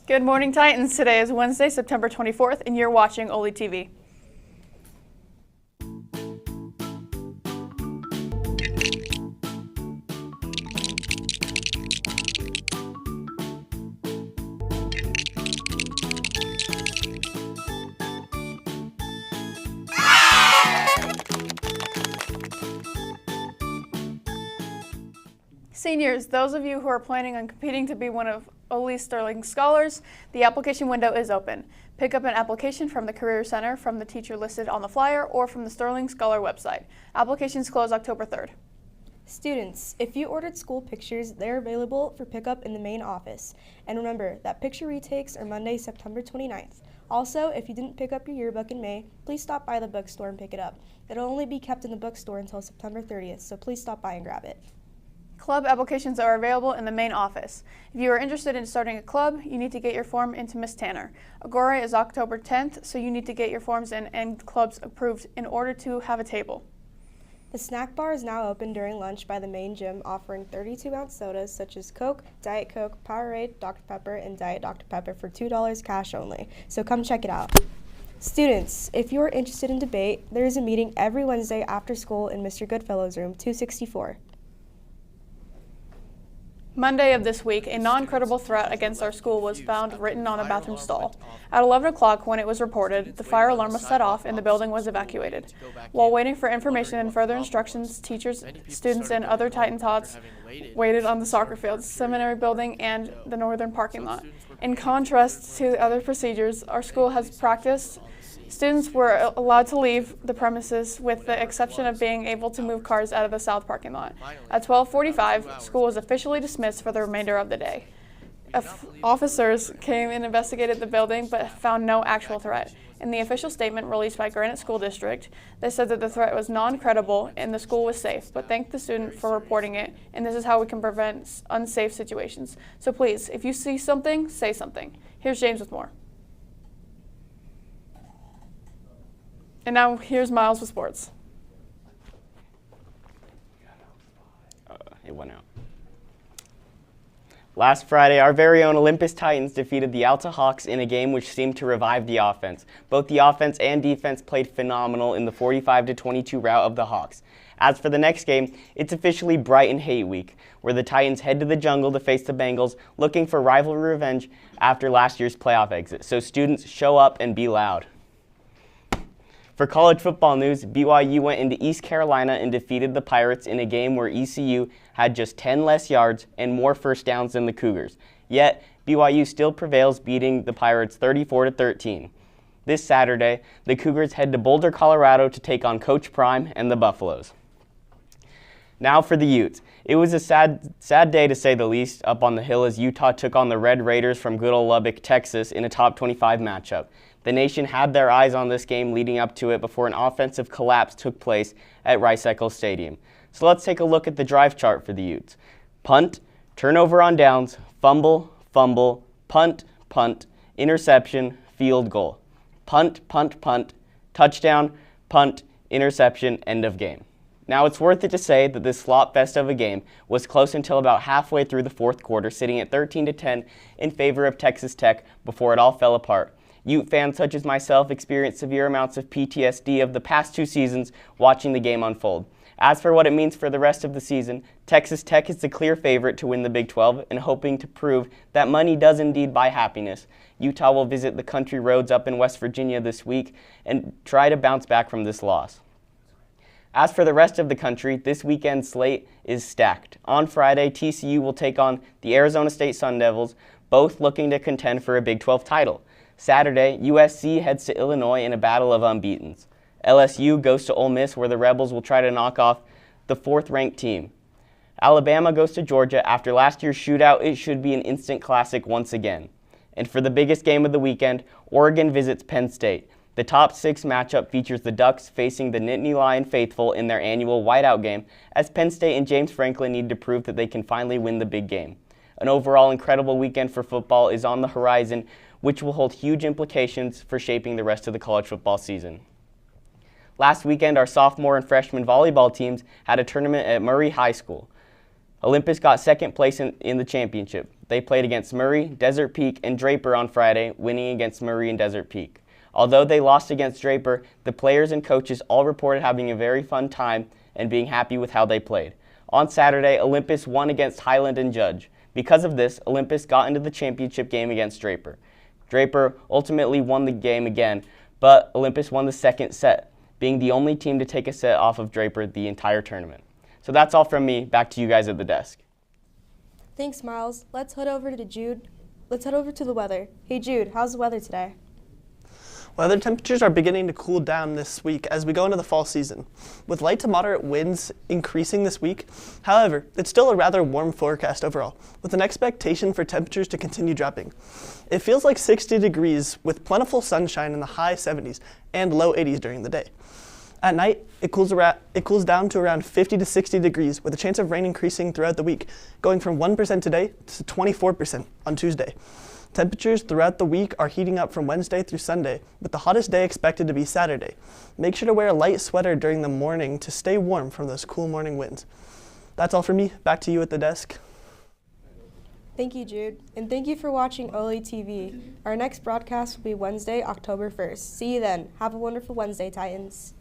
Good morning, Titans. Today is Wednesday, September 24th, and you're watching OlyTV. Seniors, those of you who are planning on competing to be one of Oly's Sterling Scholars, the application window is open. Pick up an application from the Career Center, from the teacher listed on the flyer, or from the Sterling Scholar website. Applications close October 3rd. Students, if you ordered school pictures, they're available for pickup in the main office. And remember that picture retakes are Monday, September 29th. Also, if you didn't pick up your yearbook in May, please stop by the bookstore and pick it up. It'll only be kept in the bookstore until September 30th, so please stop by and grab it. Club applications are available in the main office. If you are interested in starting a club, you need to get your form into Miss Tanner. Agora is October 10th, so you need to get your forms in and clubs approved in order to have a table. The snack bar is now open during lunch by the main gym, offering 32-ounce sodas such as Coke, Diet Coke, Powerade, Dr. Pepper, and Diet Dr. Pepper for $2 cash only. So come check it out. Students, if you are interested in debate, there is a meeting every Wednesday after school in Mr. Goodfellow's room, 264. Monday of this week, a non-credible threat against our school was found written on a bathroom stall. At 11 o'clock, when it was reported, the fire alarm was set off and the building was evacuated. While waiting for information and further instructions, teachers, students, and other Titan tots waited on the soccer field, seminary building, and the northern parking lot. In contrast to other procedures our school has practiced, students were allowed to leave the premises with the exception of being able to move cars out of the south parking lot. At 12:45, school was officially dismissed for the remainder of the day. Officers came and investigated the building but found no actual threat. In the official statement released by Granite School District, they said that the threat was non-credible and the school was safe, but thanked the student for reporting it, and this is how we can prevent unsafe situations. So please, if you see something, say something. Here's James with more. And now here's Miles with sports. It went out. Last Friday, our very own Olympus Titans defeated the Alta Hawks in a game which seemed to revive the offense. Both the offense and defense played phenomenal in the 45-22 rout of the Hawks. As for the next game, it's officially Brighton Hate Week, where the Titans head to the jungle to face the Bengals, looking for rivalry revenge after last year's playoff exit. So students, show up and be loud. For college football news, BYU went into East Carolina and defeated the Pirates in a game where ECU had just 10 less yards and more first downs than the Cougars. Yet, BYU still prevails, beating the Pirates 34-13. This Saturday, the Cougars head to Boulder, Colorado to take on Coach Prime and the Buffaloes. Now for the Utes. It was a sad day to say the least up on the hill as Utah took on the Red Raiders from good old Lubbock, Texas in a top 25 matchup. The nation had their eyes on this game leading up to it before an offensive collapse took place at Rice-Eccles Stadium. So let's take a look at the drive chart for the Utes. Punt, turnover on downs, fumble, fumble, punt, punt, interception, field goal. Punt, punt, punt, touchdown, punt, interception, end of game. Now it's worth it to say that this slop fest of a game was close until about halfway through the fourth quarter, sitting at 13-10 in favor of Texas Tech before it all fell apart. Ute fans such as myself experienced severe amounts of PTSD of the past 2 seasons watching the game unfold. As for what it means for the rest of the season, Texas Tech is the clear favorite to win the Big 12 and hoping to prove that money does indeed buy happiness. Utah will visit the country roads up in West Virginia this week and try to bounce back from this loss. As for the rest of the country, this weekend's slate is stacked. On Friday, TCU will take on the Arizona State Sun Devils, both looking to contend for a Big 12 title. Saturday, USC heads to Illinois in a battle of unbeatens. LSU goes to Ole Miss, where the Rebels will try to knock off the 4th-ranked team. Alabama goes to Georgia. After last year's shootout, it should be an instant classic once again. And for the biggest game of the weekend, Oregon visits Penn State. The top 6 matchup features the Ducks facing the Nittany Lion faithful in their annual whiteout game, as Penn State and James Franklin need to prove that they can finally win the big game. An overall incredible weekend for football is on the horizon, which will hold huge implications for shaping the rest of the college football season. Last weekend, our sophomore and freshman volleyball teams had a tournament at Murray High School. Olympus got second place in the championship. They played against Murray, Desert Peak, and Draper on Friday, winning against Murray and Desert Peak. Although they lost against Draper, the players and coaches all reported having a very fun time and being happy with how they played. On Saturday, Olympus won against Highland and Judge. Because of this, Olympus got into the championship game against Draper. Draper ultimately won the game again, but Olympus won the second set, being the only team to take a set off of Draper the entire tournament. So that's all from me. Back to you guys at the desk. Thanks, Miles. Let's head over to Jude. Let's head over to the weather. Hey, Jude, how's the weather today? Weather temperatures are beginning to cool down this week as we go into the fall season, with light to moderate winds increasing this week. However, it's still a rather warm forecast overall, with an expectation for temperatures to continue dropping. It feels like 60 degrees with plentiful sunshine in the high 70s and low 80s during the day. At night, it cools down to around 50 to 60 degrees with a chance of rain increasing throughout the week, going from 1% today to 24% on Tuesday. Temperatures throughout the week are heating up from Wednesday through Sunday, with the hottest day expected to be Saturday. Make sure to wear a light sweater during the morning to stay warm from those cool morning winds. That's all from me. Back to you at the desk. Thank you, Jude. And thank you for watching OlyTV. Our next broadcast will be Wednesday, October 1st. See you then. Have a wonderful Wednesday, Titans.